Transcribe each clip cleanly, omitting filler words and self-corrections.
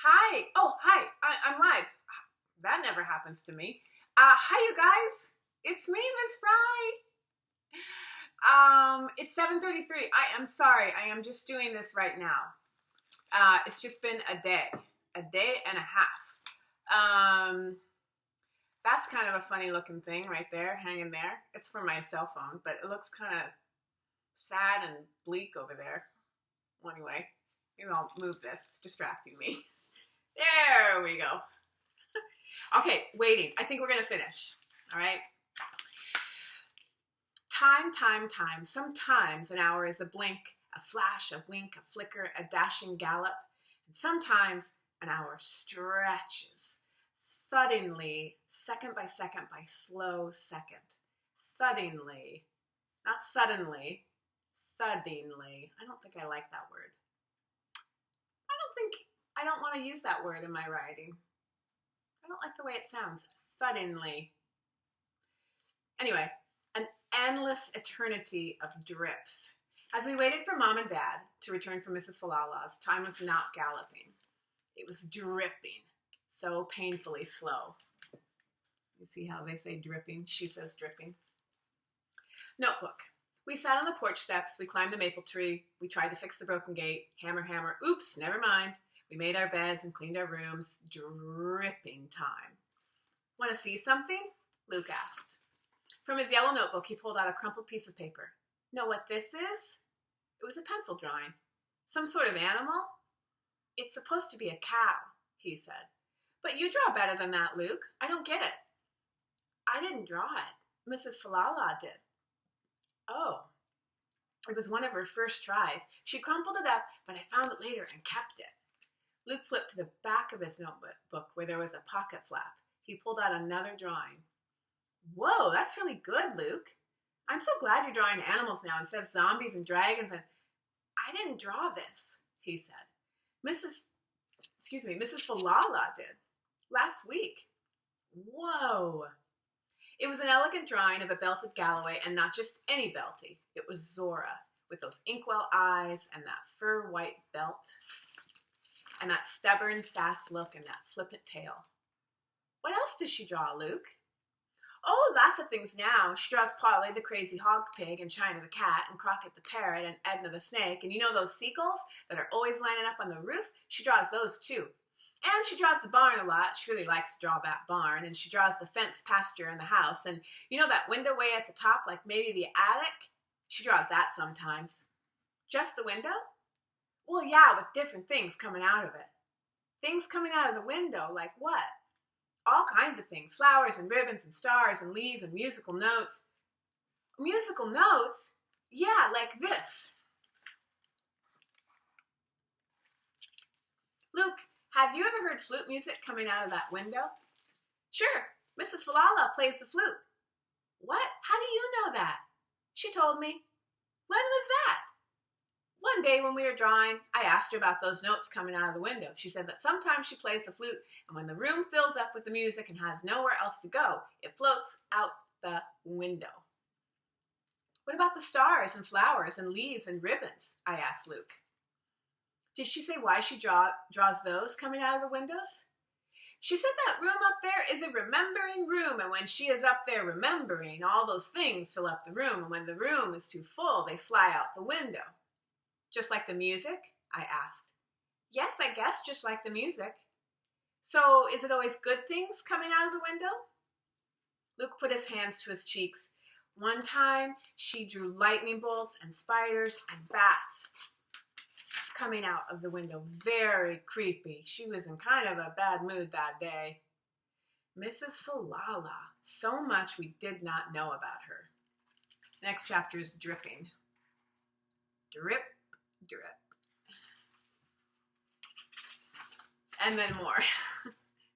Hi. Oh, hi. I'm live. That never happens to me. Hi, you guys. It's me, Miss Fry. It's 7:33. I am sorry. I am just doing this right now. It's just been a day and a half. That's kind of a funny looking thing right there, hanging there. It's from my cell phone, but it looks kind of sad and bleak over there. Well, anyway, maybe I'll move this. It's distracting me. There we go. Okay, waiting. I think we're going to finish. All right. Time. Sometimes an hour is a blink, a flash, a wink, a flicker, a dashing gallop. And sometimes an hour stretches. Thuddingly, second by slow second. Thuddingly. Not suddenly. Thuddingly. I don't think I like that word. I don't want to use that word in my writing. I don't like the way it sounds. Thuddingly. Anyway, an endless eternity of drips. As we waited for Mom and Dad to return from Mrs. Fiala's, time was not galloping. It was dripping, so painfully slow. You see how they say dripping? She says dripping. Notebook. We sat on the porch steps. We climbed the maple tree. We tried to fix the broken gate. Hammer, hammer. Oops, never mind. We made our beds and cleaned our rooms. Dripping time. Want to see something? Luke asked. From his yellow notebook, he pulled out a crumpled piece of paper. Know what this is? It was a pencil drawing. Some sort of animal? It's supposed to be a cow, he said. But you draw better than that, Luke. I don't get it. I didn't draw it. Mrs. Fiala did. Oh. It was one of her first tries. She crumpled it up, but I found it later and kept it. Luke flipped to the back of his notebook where there was a pocket flap. He pulled out another drawing. Whoa, that's really good, Luke. I'm so glad you're drawing animals now instead of zombies and dragons. And I didn't draw this, he said. Mrs. Fiala did. Last week. Whoa. It was an elegant drawing of a belted Galloway, and not just any belty. It was Zora, with those inkwell eyes and that fur white belt, and that stubborn sass look and that flippant tail. What else does she draw, Luke? Oh, lots of things now. She draws Polly, the crazy hog pig, and China the cat, and Crockett the parrot, and Edna the snake. And you know those seagulls that are always lining up on the roof? She draws those too. And she draws the barn a lot. She really likes to draw that barn. And she draws the fenced pasture in the house. And you know that window way at the top, like maybe the attic? She draws that sometimes. Just the window? Well, yeah, with different things coming out of it. Things coming out of the window, like what? All kinds of things. Flowers and ribbons and stars and leaves and musical notes. Musical notes? Yeah, like this. Luke, have you ever heard flute music coming out of that window? Sure, Mrs. Fiala plays the flute. What? How do you know that? She told me. When was that? One day when we were drawing, I asked her about those notes coming out of the window. She said that sometimes she plays the flute, and when the room fills up with the music and has nowhere else to go, it floats out the window. What about the stars and flowers and leaves and ribbons? I asked Luke. Did she say why she draws those coming out of the windows? She said that room up there is a remembering room, and when she is up there remembering, all those things fill up the room, and when the room is too full, they fly out the window. Just like the music? I asked. Yes, I guess just like the music. So is it always good things coming out of the window? Luke put his hands to his cheeks. One time, she drew lightning bolts and spiders and bats coming out of the window. Very creepy. She was in kind of a bad mood that day. Mrs. Fiala. So much we did not know about her. Next chapter is dripping. Drip, drip. And then more.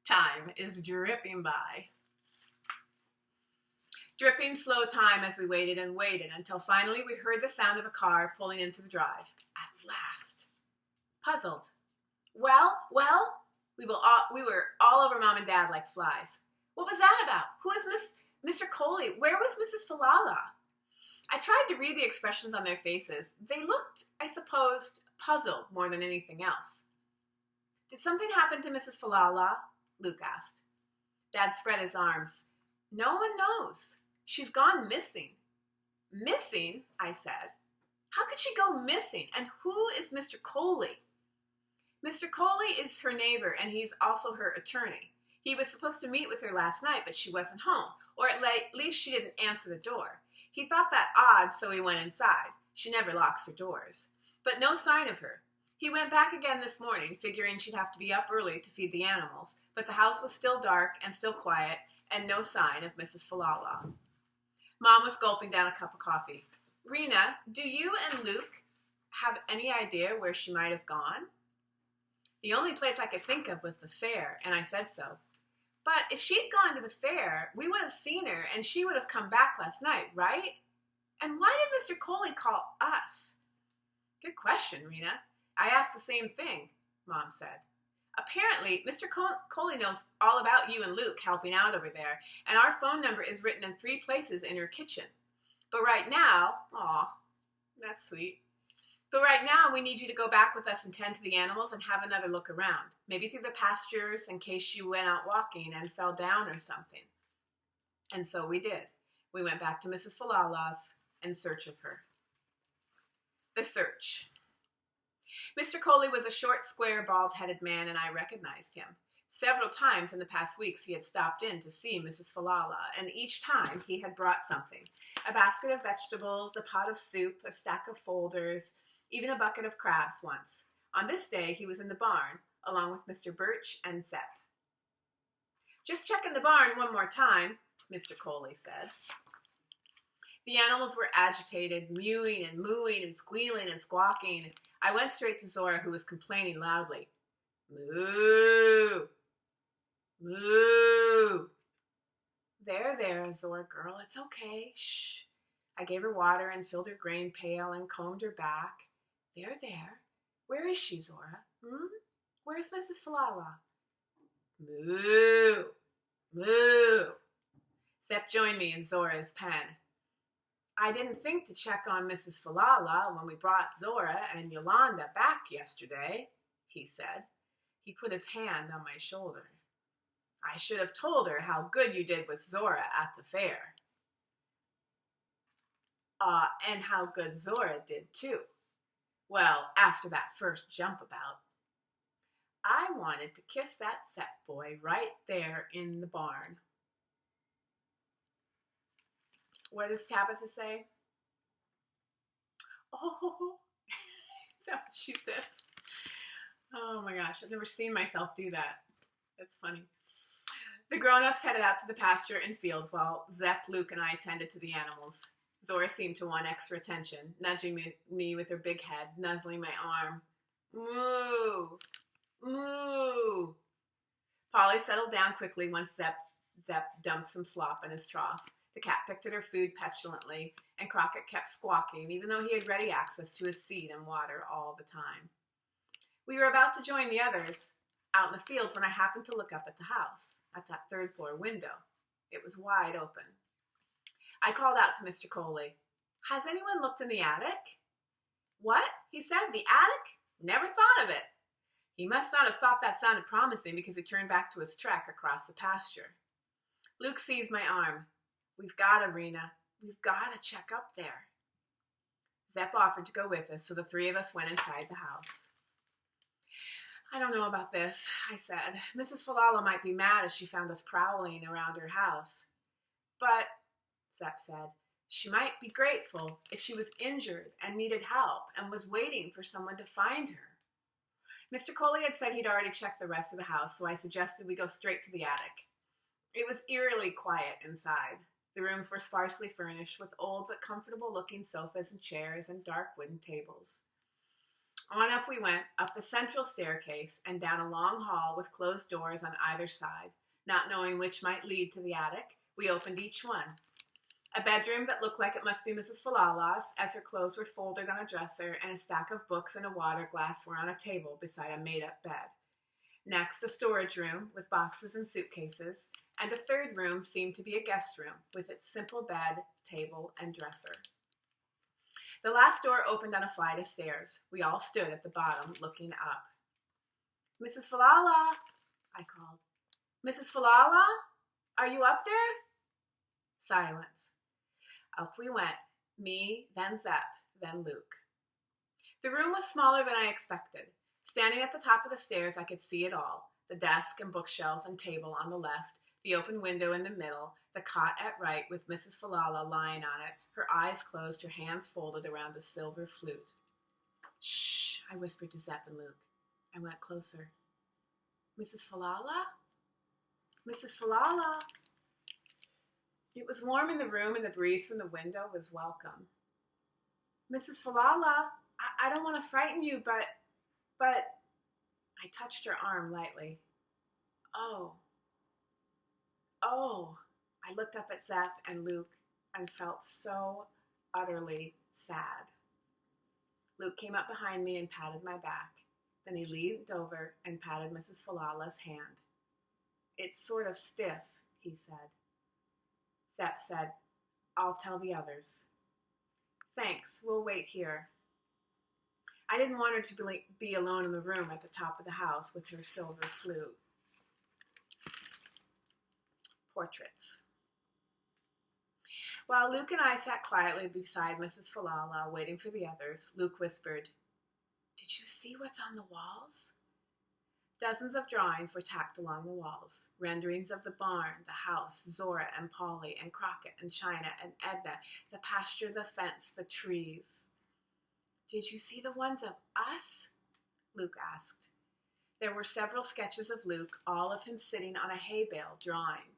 Time is dripping by. Dripping slow time as we waited and waited until finally we heard the sound of a car pulling into the drive. At last. Puzzled. Well, we were all over Mom and Dad like flies. What was that about? Who is Mr. Coley? Where was Mrs. Fiala? I tried to read the expressions on their faces. They looked, I suppose, puzzled more than anything else. Did something happen to Mrs. Fiala? Luke asked. Dad spread his arms. No one knows. She's gone missing. Missing? I said. How could she go missing? And who is Mr. Coley? Mr. Coley is her neighbor, and he's also her attorney. He was supposed to meet with her last night, but she wasn't home, or at least she didn't answer the door. He thought that odd, so he went inside. She never locks her doors. But no sign of her. He went back again this morning, figuring she'd have to be up early to feed the animals, but the house was still dark and still quiet, and no sign of Mrs. Fiala. Mom was gulping down a cup of coffee. Rena, do you and Luke have any idea where she might have gone? The only place I could think of was the fair, and I said so. But if she'd gone to the fair, we would have seen her, and she would have come back last night, right? And why did Mr. Coley call us? Good question, Rena. I asked the same thing, Mom said. Apparently, Mr. Coley knows all about you and Luke helping out over there, and our phone number is written in 3 places in your kitchen. But right now, aw, that's sweet. But right now, we need you to go back with us and tend to the animals and have another look around. Maybe through the pastures in case she went out walking and fell down or something. And so we did. We went back to Mrs. Fiala's in search of her. The search. Mr. Coley was a short, square, bald-headed man, and I recognized him. Several times in the past weeks he had stopped in to see Mrs. Fiala, and each time he had brought something. A basket of vegetables, a pot of soup, a stack of folders, even a bucket of crabs once. On this day he was in the barn, along with Mr. Birch and Zepp. Just checking the barn one more time, Mr. Coley said. The animals were agitated, mewing and mooing and squealing and squawking. I went straight to Zora, who was complaining loudly. Moo! Moo! There, Zora girl, it's okay. Shh. I gave her water and filled her grain pail and combed her back. There. Where is she, Zora? Where's Mrs. Fiala? Moo! Moo! Zepp joined me in Zora's pen. I didn't think to check on Mrs. Fiala when we brought Zora and Yolanda back yesterday, he said. He put his hand on my shoulder. I should have told her how good you did with Zora at the fair. And how good Zora did too. Well, after that first jump about. I wanted to kiss that Zepp boy right there in the barn. What does Tabitha say? Oh, is that what she says? Oh my gosh, I've never seen myself do that. That's funny. The grown-ups headed out to the pasture and fields while Zepp, Luke, and I tended to the animals. Zora seemed to want extra attention, nudging me with her big head, nuzzling my arm. Moo! Moo! Polly settled down quickly once Zepp dumped some slop in his trough. The cat picked at her food petulantly, and Crockett kept squawking, even though he had ready access to his seed and water all the time. We were about to join the others out in the fields when I happened to look up at the house, at that third-floor window. It was wide open. I called out to Mr. Coley. Has anyone looked in the attic? What? He said, the attic? Never thought of it. He must not have thought that sounded promising because he turned back to his trek across the pasture. Luke seized my arm. We've got to, Rena. We've got to check up there. Zepp offered to go with us, so the 3 of us went inside the house. I don't know about this, I said. Mrs. Fiala might be mad as she found us prowling around her house. But, Zepp said, she might be grateful if she was injured and needed help and was waiting for someone to find her. Mr. Coley had said he'd already checked the rest of the house, so I suggested we go straight to the attic. It was eerily quiet inside. The rooms were sparsely furnished with old but comfortable-looking sofas and chairs and dark wooden tables. On up we went, up the central staircase and down a long hall with closed doors on either side. Not knowing which might lead to the attic, we opened each one. A bedroom that looked like it must be Mrs. Filala's, as her clothes were folded on a dresser and a stack of books and a water glass were on a table beside a made-up bed. Next, a storage room with boxes and suitcases, and a third room seemed to be a guest room with its simple bed, table, and dresser. The last door opened on a flight of stairs. We all stood at the bottom looking up. Mrs. Fiala, I called. Mrs. Fiala, are you up there? Silence. Up we went, me, then Zepp, then Luke. The room was smaller than I expected. Standing at the top of the stairs, I could see it all. The desk and bookshelves and table on the left, the open window in the middle, the cot at right with Mrs. Fiala lying on it, her eyes closed, her hands folded around the silver flute. Shh, I whispered to Zepp and Luke. I went closer. Mrs. Fiala? Mrs. Fiala? It was warm in the room and the breeze from the window was welcome. Mrs. Fiala, I don't want to frighten you, but I touched her arm lightly. Oh. I looked up at Zepp and Luke and felt so utterly sad. Luke came up behind me and patted my back. Then he leaned over and patted Mrs. Fiala's hand. It's sort of stiff, he said. Zepp said, I'll tell the others. Thanks, we'll wait here. I didn't want her to be alone in the room at the top of the house with her silver flute. Portraits. While Luke and I sat quietly beside Mrs. Fiala, waiting for the others, Luke whispered, Did you see what's on the walls? Dozens of drawings were tacked along the walls, renderings of the barn, the house, Zora and Polly and Crockett and China and Edna, the pasture, the fence, the trees. Did you see the ones of us? Luke asked. There were several sketches of Luke, all of him sitting on a hay bale drawing.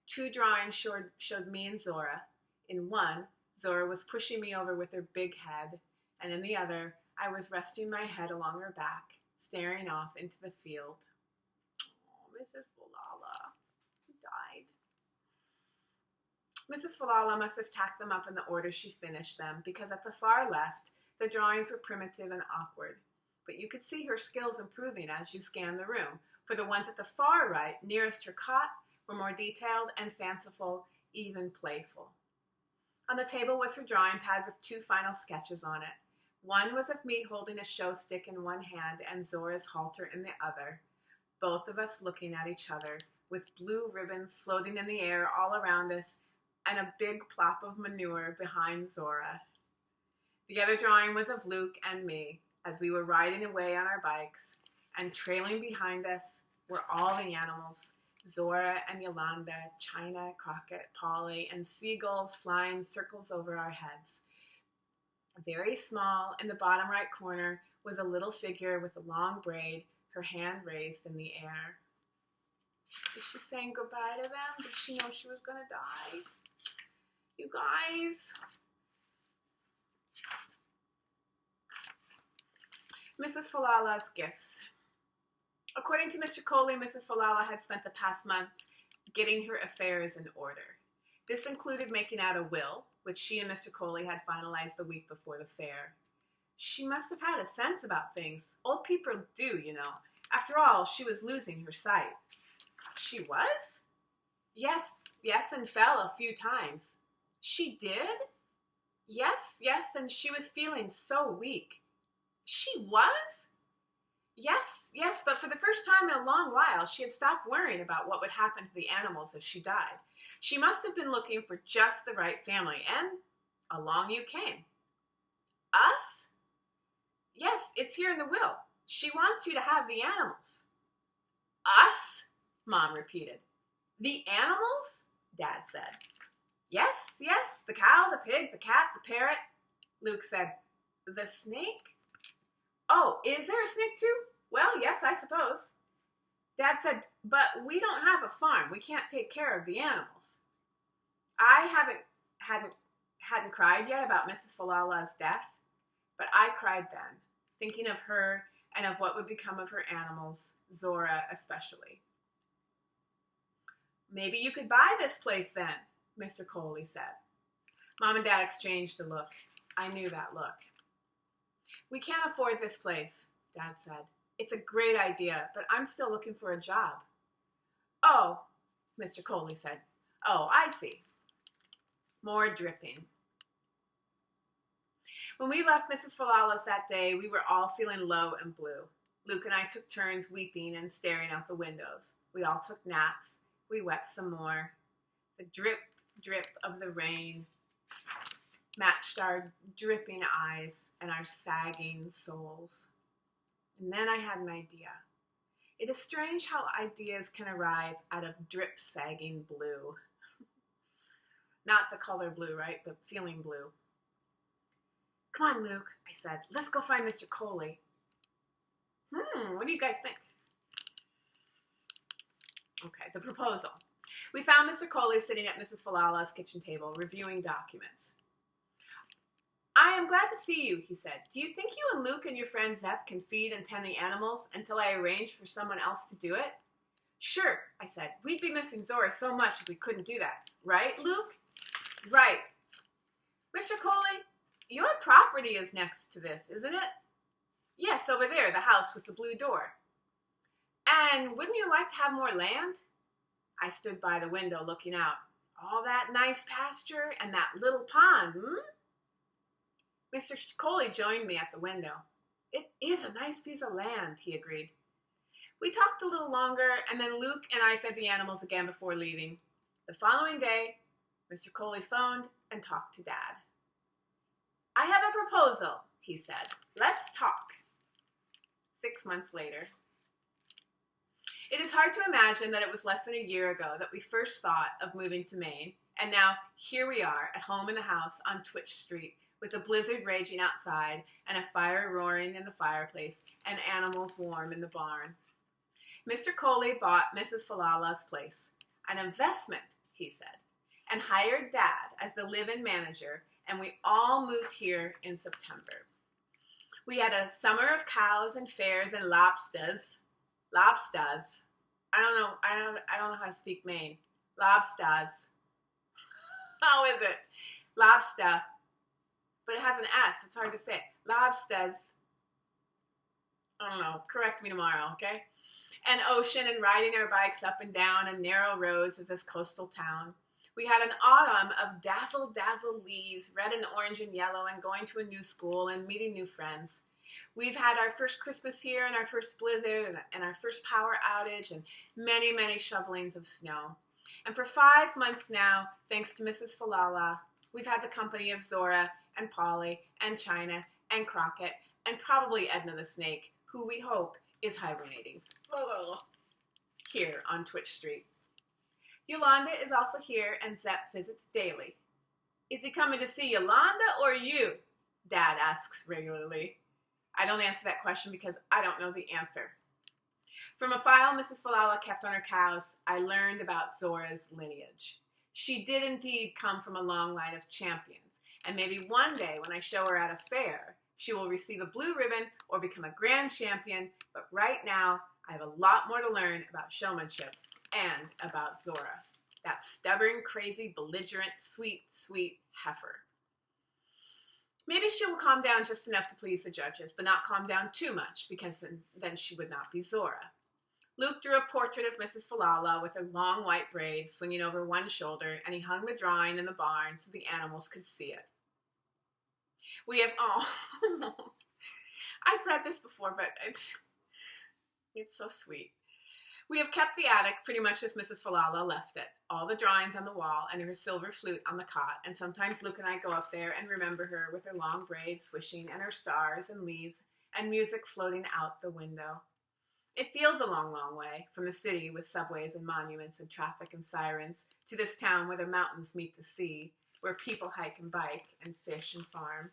2 drawings showed me and Zora. In one, Zora was pushing me over with her big head, and in the other, I was resting my head along her back, staring off into the field. Oh, Mrs. Fiala died. Mrs. Fiala must have tacked them up in the order she finished them, because at the far left, the drawings were primitive and awkward. But you could see her skills improving as you scanned the room, for the ones at the far right, nearest her cot, were more detailed and fanciful, even playful. On the table was her drawing pad with 2 final sketches on it. One was of me holding a show stick in one hand and Zora's halter in the other, both of us looking at each other, with blue ribbons floating in the air all around us and a big plop of manure behind Zora. The other drawing was of Luke and me, as we were riding away on our bikes, and trailing behind us were all the animals, Zora and Yolanda, China, Crockett, Polly, and seagulls flying circles over our heads. Very small, in the bottom right corner, was a little figure with a long braid, her hand raised in the air. Was she saying goodbye to them? Did she know she was going to die? You guys. Mrs. Fiala's gifts. According to Mr. Coley, Mrs. Fiala had spent the past month getting her affairs in order. This included making out a will, which she and Mr. Coley had finalized the week before the fair. She must have had a sense about things. Old people do, you know. After all, she was losing her sight. She was? Yes, and fell a few times. She did? Yes, and she was feeling so weak. She was? Yes, but for the first time in a long while, she had stopped worrying about what would happen to the animals if she died. She must have been looking for just the right family, and along you came. Us? Yes, it's here in the will. She wants you to have the animals. Us? Mom repeated. The animals? Dad said. Yes, the cow, the pig, the cat, the parrot. Luke said, the snake? Oh, is there a snake too? Well, yes, I suppose. Dad said, but we don't have a farm. We can't take care of the animals. I hadn't cried yet about Mrs. Fiala's death, but I cried then, thinking of her and of what would become of her animals, Zora especially. Maybe you could buy this place then, Mr. Coley said. Mom and Dad exchanged a look. I knew that look. We can't afford this place, Dad said. It's a great idea, but I'm still looking for a job. Oh, Mr. Coley said. Oh, I see. More dripping. When we left Mrs. Fiala's that day, we were all feeling low and blue. Luke and I took turns weeping and staring out the windows. We all took naps. We wept some more. The drip, drip of the rain matched our dripping eyes and our sagging souls. And then I had an idea. It is strange how ideas can arrive out of drip sagging blue. Not the color blue, right? But feeling blue. Come on, Luke, I said. Let's go find Mr. Coley. What do you guys think? Okay, the proposal. We found Mr. Coley sitting at Mrs. Fiala's kitchen table, reviewing documents. I am glad to see you, he said. Do you think you and Luke and your friend Zepp can feed and tend the animals until I arrange for someone else to do it? Sure, I said. We'd be missing Zora so much if we couldn't do that. Right, Luke? Right. Mr. Coley, your property is next to this, isn't it? Yes, over there, the house with the blue door. And wouldn't you like to have more land? I stood by the window looking out. All that nice pasture and that little pond, Mr. Coley joined me at the window. It is a nice piece of land, he agreed. We talked a little longer, and then Luke and I fed the animals again before leaving. The following day, Mr. Coley phoned and talked to Dad. I have a proposal, he said. Let's talk. 6 months later. It is hard to imagine that it was less than a year ago that we first thought of moving to Maine, and now here we are at home in the house on Twitch Street, with a blizzard raging outside and a fire roaring in the fireplace and animals warm in the barn. Mr. Coley bought Mrs. Fiala's place, an investment, he said, and hired Dad as the live-in manager, and we all moved here in September. We had a summer of cows and fairs and lobsters. Lobsters. I don't know how to speak Maine. Lobsters. How is it? Lobster. But it has an S. It's hard to say. Lobsters. I don't know. Correct me tomorrow, okay? An ocean and riding our bikes up and down and narrow roads of this coastal town. We had an autumn of dazzle leaves, red and orange and yellow, and going to a new school and meeting new friends. We've had our first Christmas here and our first blizzard and our first power outage and many, many shovelings of snow. And for 5 months now, thanks to Mrs. Fiala, we've had the company of Zora and Polly and China and Crockett and probably Edna the Snake, who we hope is hibernating here on Twitch Street. Yolanda is also here and Zepp visits daily. Is he coming to see Yolanda or you? Dad asks regularly. I don't answer that question because I don't know the answer. From a file Mrs. Fiala kept on her cows, I learned about Zora's lineage. She did indeed come from a long line of champions, and maybe one day when I show her at a fair, she will receive a blue ribbon or become a grand champion, but right now I have a lot more to learn about showmanship and about Zora, that stubborn, crazy, belligerent, sweet, sweet heifer. Maybe she will calm down just enough to please the judges, but not calm down too much, because then she would not be Zora. Luke drew a portrait of Mrs. Fiala with her long white braids swinging over one shoulder, and he hung the drawing in the barn so the animals could see it. We have, I've read this before, but it's so sweet. We have kept the attic pretty much as Mrs. Fiala left it, all the drawings on the wall and her silver flute on the cot, and sometimes Luke and I go up there and remember her with her long braids swishing and her stars and leaves and music floating out the window. It feels a long, long way from the city with subways and monuments and traffic and sirens to this town where the mountains meet the sea, where people hike and bike and fish and farm,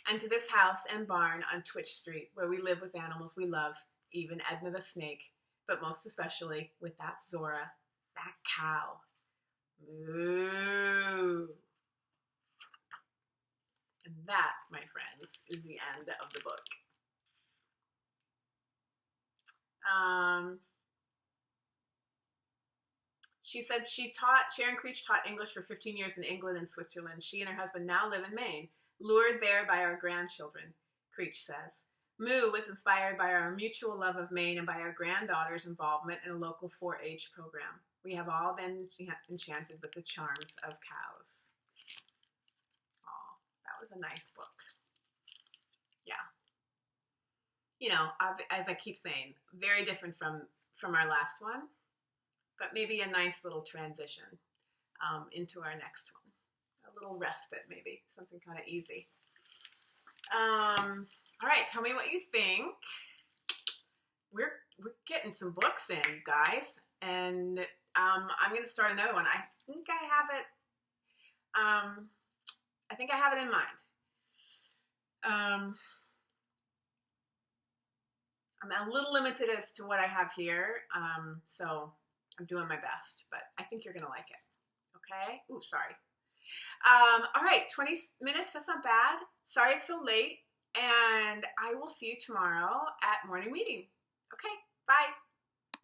and to this house and barn on Twitch Street where we live with animals we love, even Edna the Snake, but most especially with that Zora, that cow. Moo. And that, my friends, is the end of the book. She said Sharon Creech taught English for 15 years in England and Switzerland. She and her husband now live in Maine, lured there by our grandchildren, Creech says. Moo was inspired by our mutual love of Maine and by our granddaughter's involvement in a local 4-H program. We have all been enchanted with the charms of cows. Oh, that was a nice book. Yeah. you know, as I keep saying, very different from our last one, but maybe a nice little transition into our next one. A little respite, maybe something kind of easy. All right, tell me what you think. We're getting some books in, you guys, and I'm going to start another one. I think I have it. I think I have it in mind. I'm a little limited as to what I have here, so I'm doing my best, but I think you're going to like it. Okay? Ooh, sorry. All right, 20 minutes, that's not bad. Sorry it's so late, and I will see you tomorrow at morning reading. Okay?